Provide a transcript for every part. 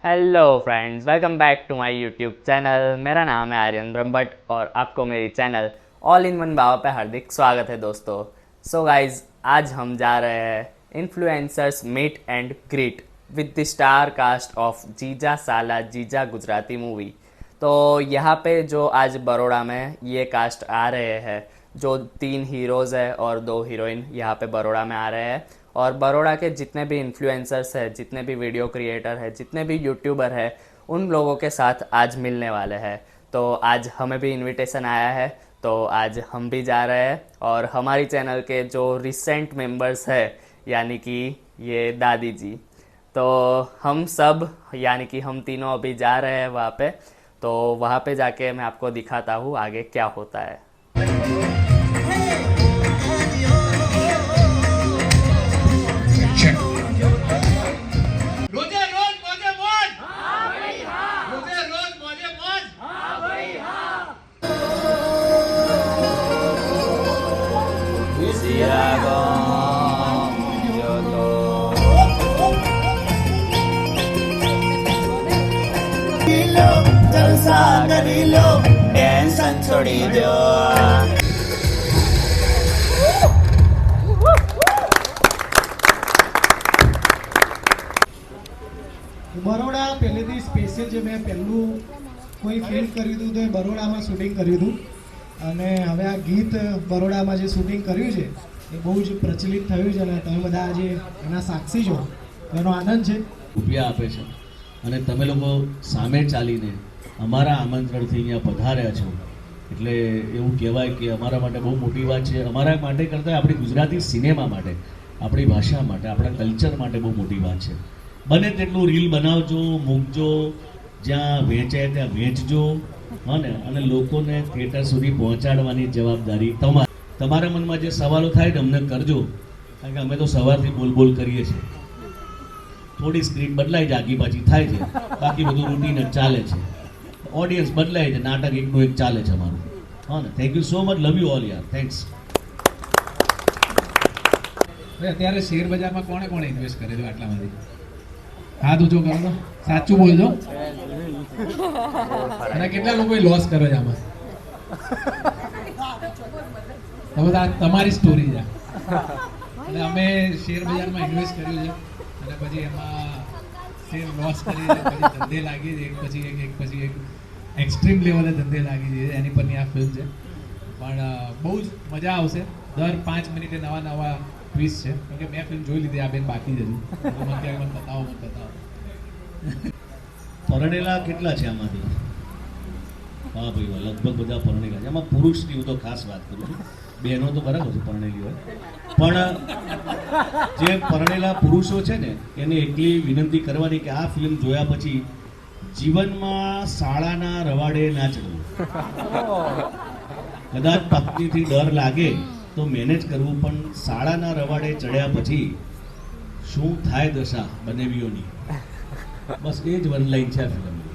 Hello friends, welcome back to my YouTube channel. मेरा नाम है आर्यन ब्रह्मभट्ट और आपको मेरी channel all in one Baba पे हार्दिक स्वागत है दोस्तों। सो गाइज, आज हम जा रहे हैं influencers meet and greet with the star cast of Jija Saala जीजा गुजराती मूवी। तो यहाँ पे जो आज बड़ौदा में ये कास्ट आ रहे हैं, जो 3 हीरोज़ है और 2 हीरोइन यहाँ पे बड़ौदा में आ रहे हैं। और बड़ौदा के जितने भी इन्फ्लुएंसर्स हैं, जितने भी वीडियो क्रिएटर हैं, जितने भी यूट्यूबर हैं, उन लोगों के साथ आज मिलने वाले हैं। तो आज हमें भी इनविटेशन आया है, तो आज हम भी जा रहे हैं। और हमारी चैनल के जो रिसेंट मेंबर्स हैं, यानी कि ये दादी जी, तो हम सब यानी कि हम तीनों अभी जा रहे हैं वहाँ पे। तो वहाँ पे जाके मैं आपको दिखाता हूँ आगे क्या होता है। जलसा करी लो, टेंशन छोड़ी दो। બરોડા પહેલેથી સ્પેશિયલ જે મેં પહેલું કોઈ ફિલ્મ કર્યું હતું તો એ બરોડામાં શૂટિંગ કર્યું હતું અને હવે આ ગીત બરોડામાં જે શૂટિંગ કર્યું છે એ બહુ જ પ્રચલિત થયું છે અને તમે બધા આજે એના સાક્ષી છો, એનો આનંદ છે। રૂપિયા આપે છે અને તમે લોકો સામે ચાલીને અમારા આમંત્રણથી અહીંયા પધાર્યા છો, એટલે એવું કહેવાય કે અમારા માટે બહુ મોટી વાત છે। અમારા માટે કરતાં આપણી ગુજરાતી સિનેમા માટે, આપણી ભાષા માટે, આપણા કલ્ચર માટે બહુ મોટી વાત છે। બને તેટલું રીલ બનાવજો, મૂકજો, જ્યાં વેચાય ત્યાં વેચજો, હા ને, અને લોકોને થિયેટર સુધી પહોંચાડવાની જવાબદારી તમારી। તમારા મનમાં જે સવાલો થાય ને અમને કરજો, કારણ કે અમે તો સવારથી બોલ કરીએ છીએ। થોડી સ્ક્રીન બદલાઈ જાય, આગી પાછી થાય છે, બાકી બધું રૂટીન જ ચાલે છે। ઓડિયન્સ બદલાય છે, નાટક એકનું એક ચાલે છે અમારું, હા ને। Thank you so much, love you all યાર, થેન્ક્સ। અત્યારે શેર બજારમાં કોણે કોણે ઇન્વેસ્ટ કરેલું આટલામાંથી? હાથ ઊંચો કરો તો, સાચું બોલજો। અને કેટલા લોકોએ લોસ કર્યો છે આમાં? તો બધા તમારી સ્ટોરી છે। એટલે અમે શેર બજારમાં ઇન્વેસ્ટ કર્યું છે અને પછી એમાં શેર લોસ કરી, પછી ધંધે લાગી છે, એક પછી એક એક્સ્ટ્રીમ લેવલે ધંધે લાગી છે। એની પરની આ ફિલ્મ છે, પણ બહુ જ મજા આવશે। દર 5 મિનિટે નવા ટ્વિસ્ટ છે, કેમ કે મેં ફિલ્મ જોઈ લીધી, આ બેન બાકી જ હતી। મને બતાવો। પરણેલા કેટલા છે આમાંથી? હા ભાઈ, લગભગ બધા પરણેલા છે। આમાં પુરુષની હું તો ખાસ વાત કરું છું, બહેનો તો બરાબર છે પરણેલી હોય, પણ જે પરણેલા પુરુષો છે ને એને એટલી વિનંતી કરવાની કે આ ફિલ્મ જોયા પછી જીવનમાં શાળાના રવાડે ના ચડવું। કદાચ પત્નીથી ડર લાગે તો મેનેજ કરવું, પણ શાળાના રવાડે ચડ્યા પછી શું થાય દશા બનેવીઓની, બસ એ જ વનલાઈન છે આ ફિલ્મની।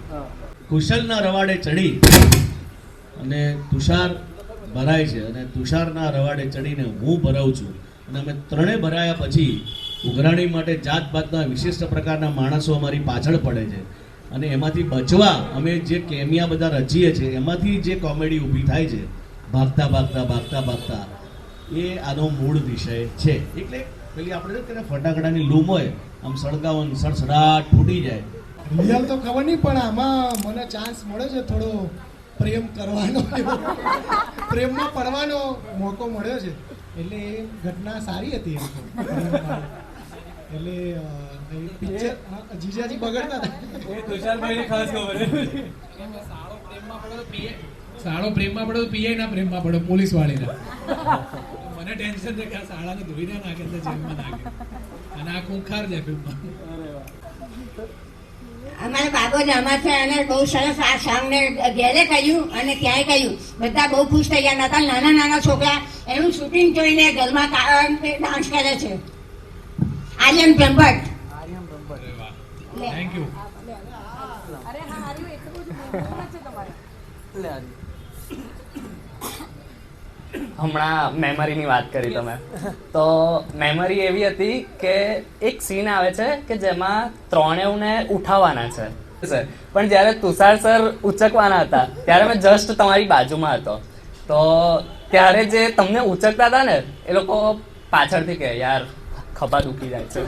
કુશલના રવાડે ચડી અને તુષાર ભરાય છે, અને તુષારના રવાડે ચડીને હું ભરાઉં છું, અને અમે ત્રણે ભરાયા પછી ઉઘરાણી માટે જાતભાતના વિશિષ્ટ પ્રકારના માણસો અમારી પાછળ પડે છે, અને એમાંથી બચવા અમે જે કેમિયા બધા રચીએ છીએ એમાંથી જે કોમેડી ઊભી થાય છે, ભાગતા ભાગતા એ આનો મૂળ વિષય છે। એટલે પેલી આપણે કે ફટાકડાની લૂમ હોય, આમ સળગાવો ને સડસડાટ ફૂટી જાય। રિયલ તો ખબર નહીં, પણ આમાં મને ચાન્સ મળ્યો છે થોડો પ્રેમ કરવાનો, પ્રેમમાં પડવાનો મોકો મળ્યો છે, એટલે એ ઘટના સારી હતી એમ તો। એટલે પિક્ચર જીજાજી બગડતા સાળો પ્રેમમાં પડ્યો તો પીઆઈ ના પ્રેમમાં પડ્યો, પોલીસ વાળીના। મને ટેન્શન છે કે આ શાળાને ધોઈ ના નાખે તો જેલમાં નાખે, અને આ ખૂંખાર છે ફિલ્મમાં। અમારા બાબો જમા છે અને બહુ સરસ આ સોંગને ઘેરે કહ્યું અને ક્યાંય કહ્યું, બધા બહુ ખુશ થઈ ગયા હતા। નાના છોકરા એનું શૂટિંગ જોઈને ઘરમાં ડાન્સ કરે છે। Aryan Brahmbhatt, thank you. હમણાં મેમરીની વાત કરી તમે, તો મેમરી એવી હતી કે એક સીન આવે છે કે જેમાં ત્રણેયને ઉઠાવવાના છે, પણ જ્યારે તુષાર સર ઉચકવાના હતા ત્યારે મેં જસ્ટ તમારી બાજુમાં હતો, તો ત્યારે જે તમને ઉચકતા હતા ને એ લોકો પાછળથી કહે યાર ખભા દુખી જાય છે.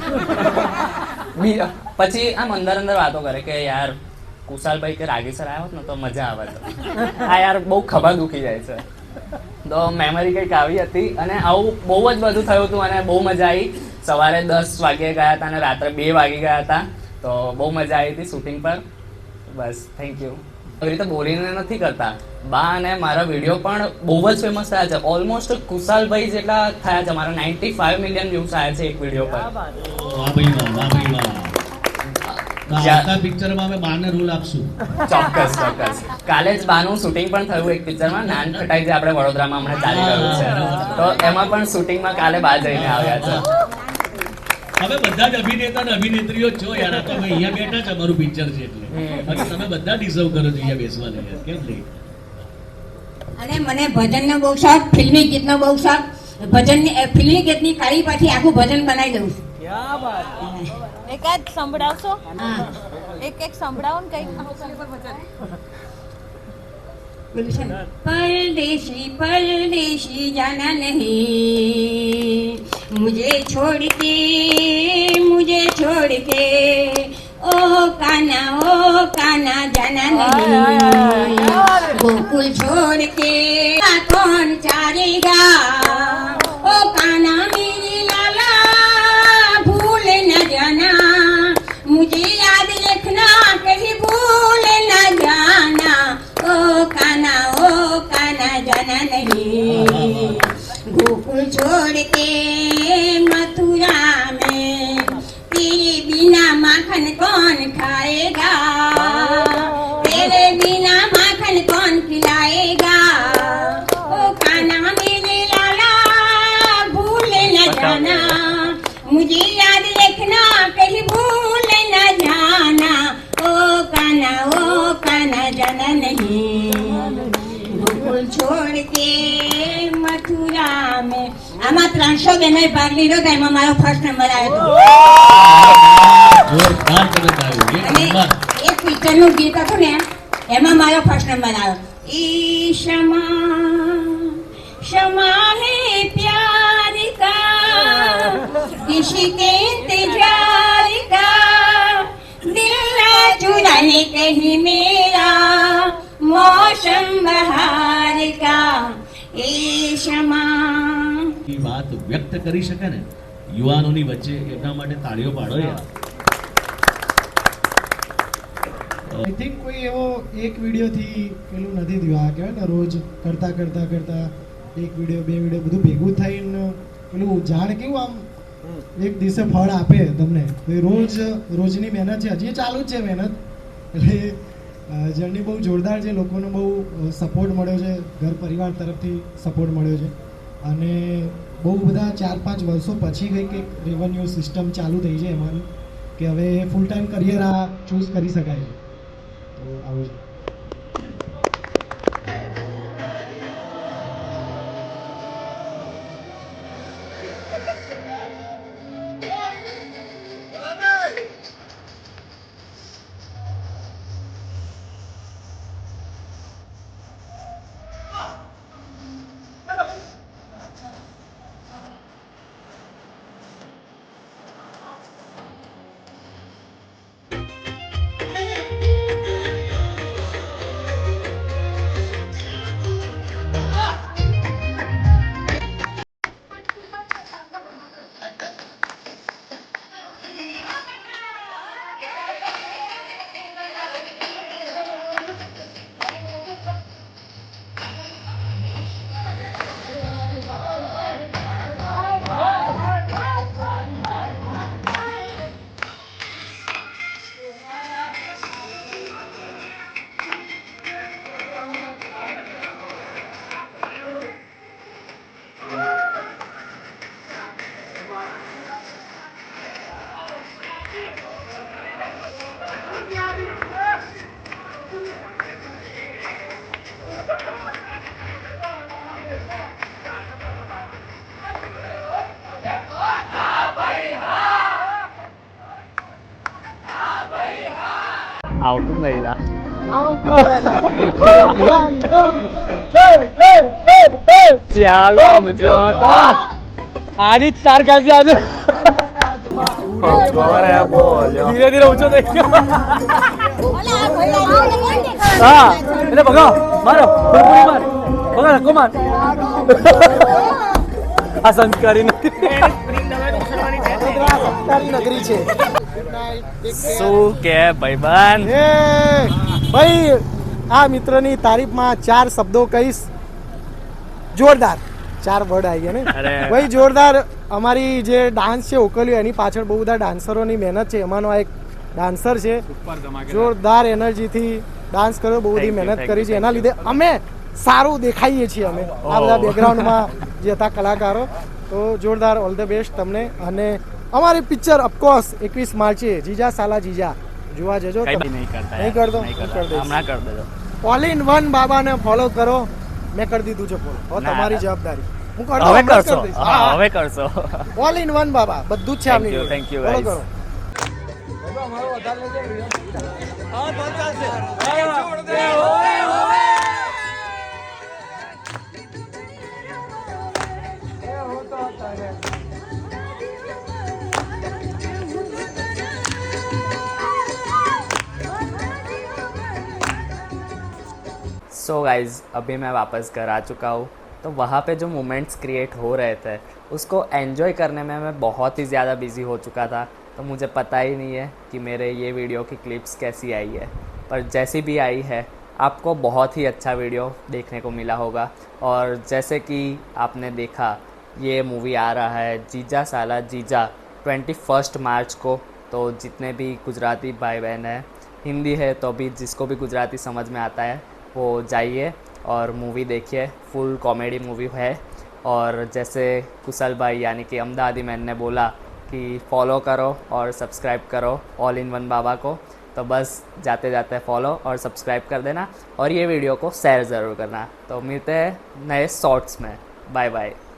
પછી આમ અંદર અંદર વાતો કરે કે યાર કુશાલભાઈ કે રાગી સર આવ્યો હોત ને તો મજા આવે છે, આ યાર બહુ ખભા દુખી જાય છે. તો મેમરી કંઈક આવી હતી અને આવું બહુ જ બધું થયું હતું અને બહુ મજા આવી. સવારે 10 વાગે ગયા હતા અને રાત્રે 2 વાગી ગયા હતા, તો બહુ મજા આવી હતી શૂટિંગ પર. બસ થેન્ક યુ. આવી રીતે બોલીને નથી કરતા. બા અને મારા વિડીયો પણ બહુ જ ફેમસ થયા છે. ઓલમોસ્ટ કુશાલભાઈ જેટલા થયા છે. મારા 95 મિલિયન વ્યૂઝ આવ્યા છે એક વિડીયો પર. વાહ ભાઈ વાહ, વાહ ભાઈ વાહ. આવતા પિક્ચરમાં અમે બાને રોલ આપશું. ચોક્કસ ચોક્કસ. કાલે જ બાનું શૂટિંગ પણ થયું એક પિક્ચરમાં, નાન ખટાઈ જે આપણે વડોદરામાં હમણાં ચાલી રહ્યું છે, તો એમાં પણ શૂટિંગમાં કાલે બા જઈને આવ્યા છે. હવે બધા જ અભિનેતા અને અભિનેત્રીઓ જ છો યાર, આ તો અમે અહીંયા બેઠા છે, અમારું પિક્ચર છે એટલે બાકી તમે બધા ડિઝર્વ કરો છો અહીંયા બેસવાને યાર, કેમ નહીં? અને મને ભજનનો બહુ શોખ, ફિલ્મી ગીતનો બહુ શોખ. ભજનની ફિલ્મી ગીતની કાળી પાછી આખું ભજન બનાવી દઉં છું. એકાદ સંભળાવશો? હા. એક સંભળાવો ને કઈ. गुलशन परदेशी परदेशी जाना नहीं, मुझे छोड़ के ओ काना जाना नहीं, गोकुल छोड़ के कौन चारेगा, ओ काना मेरे लाला भूल न जाना, मुझे याद रखना कहीं भूल न जाना, ओ काना जाना नहीं, गोकुल छोड़ के मथुरा में तेरे बिना माखन कौन खाएगा, तेरे बिना माखन कौन खिलाएगा, ओ काना मेरे लाला भूल न जाना, मुझे याद रखना कहीं भूल न जाना, ओ काना जाना नहीं, गोकुल छोड़ के मथुरा में. આમાં 300 બહેનોએ ભાગ લીધો તો એમાં મારો ફર્સ્ટ નંબર આવ્યો હતો. જોરદાર તરત આવ્યું, એક અને નંબર. એક પિક્ચરનું ગીત હતું ને એમાં મારો ફર્સ્ટ નંબર આવ્યો. ઈ क्षमा है प्यार का, किसी के इंतजार का, दिल ना चुराने कहीं मेरा मौसम बहार का, એ क्षमा. એ વાત વ્યક્ત કરી શકે ને યુવાનોની વચ્ચે, એમના માટે તાળીઓ પાડો યાર. આઈ થિંક કોઈ એવો એક વિડીયોથી પેલું નથી થયું. આ કહેવાય ને રોજ કરતા એક વિડીયો 2 વિડીયો બધું ભેગું થઈને પેલું ઝાડ કેવું આમ એક દિવસે ફળ આપે તમને. તો એ રોજની મહેનત છે, હજી ચાલુ જ છે મહેનત. એટલે જર્ની બહુ જોરદાર છે. લોકોનો બહુ સપોર્ટ મળ્યો છે, ઘર પરિવાર તરફથી સપોર્ટ મળ્યો છે અને બહુ બધા 4-5 વર્ષો પછી કંઈક એક રેવન્યુ સિસ્ટમ ચાલુ થઈ છે એમાંની કે હવે ફૂલ ટાઈમ કરિયર આ ચૂઝ કરી શકાય છે. તો આવું છે. આવતું જ નહીં લા. ચાલો મિત્રો આની જ તાર કાઢી આજે ધીરે ધીરે ઊંચો થઈ ગયો. હા એટલે ભગાવો મારો ફૂલપુરી માર ભગા ધક્કો માર. આ સંસ્કારી નથી. નગરી છે. શું કે ભાઈબંધ? ભાઈ આ મિત્રની તારીફમાં 4 શબ્દો કહીશ. જોરદાર 4 વર્ડ આવી ગયા ને અરે. ભાઈ જોરદાર. અમારી જે ડાન્સ છે ઓકલ્યો એની પાછળ બહુ બધા ડાન્સરોની મહેનત છે. એમાંનો આ એક ડાન્સર છે. જોરદાર એનર્જીથી ડાન્સ કર્યો, બહુ બધી Thank you, મહેનત thank કરી you, છે. thank એના you. લીધે અમે સારું દેખાઈએ છીએ. અમે આ બધા બેકગ્રાઉન્ડમાં જે હતા કલાકારો. તો જોરદાર ઓલ ધ બેસ્ટ તમને. અને અમારી પિક્ચર ઓફકોર્સ 21 માર્ચે જીજા સાલા જીજા જોવા જજો. કઈ તમે બી નહીં કરતા નહીં યાર. કરતો? નહીં હું કરતા. કરી દઈશ. હમણાં કરી દેજો. ઓલ ઇન વન બાબાને ફોલો કરો. મેં કરી દીધું છે ફોલો. હવે ના, તમારી ના. જવાબદારી. હું કરતો હવે હમણાં જ કરશો. કરી દઈશ. હા, હા, હવે કરશો. ઓલ ઇન વન બાબા બધું જ છે Thank આમની you, જોડે. thank you, follow guys. કરો. सो गाइज अभी मैं वापस घर आ चुका हूँ. तो वहाँ पे जो मोमेंट्स क्रिएट हो रहे थे उसको एंजॉय करने में मैं बहुत ही ज़्यादा बिजी हो चुका था. तो मुझे पता ही नहीं है कि मेरे ये वीडियो की क्लिप्स कैसी आई है. पर जैसी भी आई है आपको बहुत ही अच्छा वीडियो देखने को मिला होगा. और जैसे कि आपने देखा ये मूवी आ रहा है जीजा साला जीजा 21 मार्च को. तो जितने भी गुजराती भाई बहन हैं, हिंदी है तो भी जिसको भी गुजराती समझ में आता है वो जाइए और मूवी देखिए. फुल कॉमेडी मूवी है. और जैसे कुशल भाई यानी कि अमदादी मैन ने बोला कि फॉलो करो और सब्सक्राइब करो ऑल इन वन बाबा को. तो बस जाते जाते फॉलो और सब्सक्राइब कर देना और ये वीडियो को शेयर ज़रूर करना. तो मिलते हैं नए शॉर्ट्स में. Bye bye.